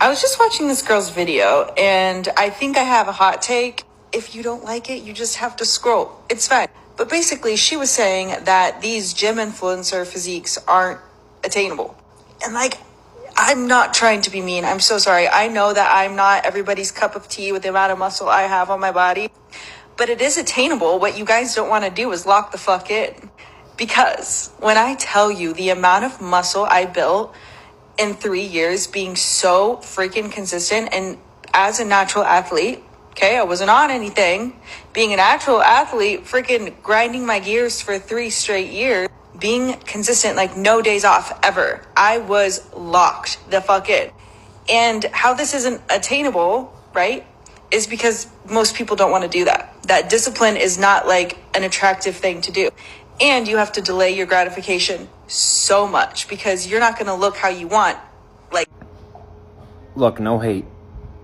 I was just watching this girl's video, and I think I have a hot take. If you don't like it, you just have to scroll. It's fine. But basically, she was saying that these gym influencer physiques aren't attainable. And like, I'm not trying to be mean. I'm so sorry. I know that I'm not everybody's cup of tea with the amount of muscle I have on my body. But it is attainable. What you guys don't want to do is lock the fuck in. Because when I tell you the amount of muscle I built in 3 years being so freaking consistent, and as a natural athlete, okay, I wasn't on anything, being a natural athlete, freaking grinding my gears for 3 straight years, being consistent, like no days off ever. I was locked the fuck in. And how this isn't attainable, right, is because most people don't want to do that. That discipline is not like an attractive thing to do. And you have to delay your gratification so much because you're not going to look how you want. Like, look, no hate.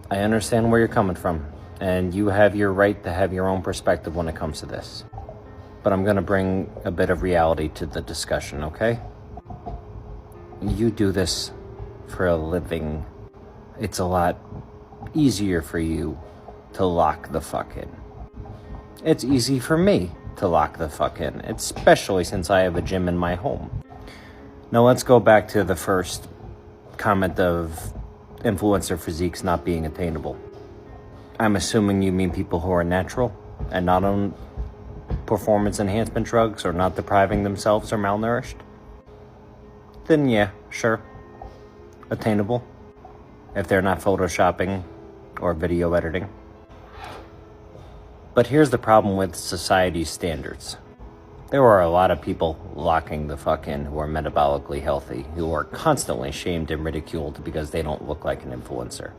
I understand where you're coming from, and you have your right to have your own perspective when it comes to this. But I'm going to bring a bit of reality to the discussion, okay? You do this for a living. It's a lot easier for you to lock the fuck in. It's easy for me to lock the fuck in, especially since I have a gym in my home. Now let's go back to the first comment of influencer physiques not being attainable. I'm assuming you mean people who are natural and not on performance enhancement drugs or not depriving themselves or malnourished. Then yeah, sure, attainable if they're not photoshopping or video editing. But here's the problem with society's standards. There are a lot of people locking the fuck in who are metabolically healthy, who are constantly shamed and ridiculed because they don't look like an influencer.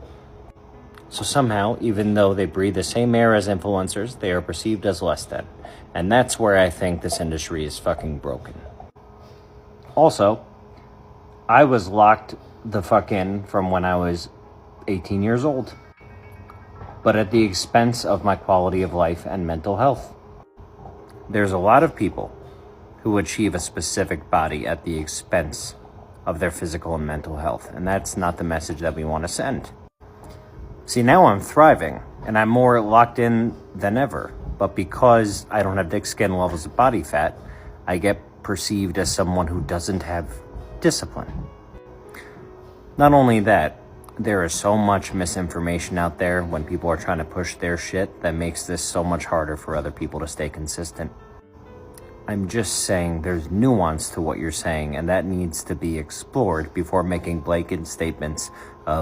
So somehow, even though they breathe the same air as influencers, they are perceived as less than. And that's where I think this industry is fucking broken. Also, I was locked the fuck in from when I was 18 years old, but at the expense of my quality of life and mental health. There's a lot of people who achieve a specific body at the expense of their physical and mental health, and that's not the message that we want to send. See, now I'm thriving, and I'm more locked in than ever, but because I don't have thick skin levels of body fat, I get perceived as someone who doesn't have discipline. Not only that, there is so much misinformation out there when people are trying to push their shit that makes this so much harder for other people to stay consistent. I'm just saying there's nuance to what you're saying, and that needs to be explored before making blanket statements of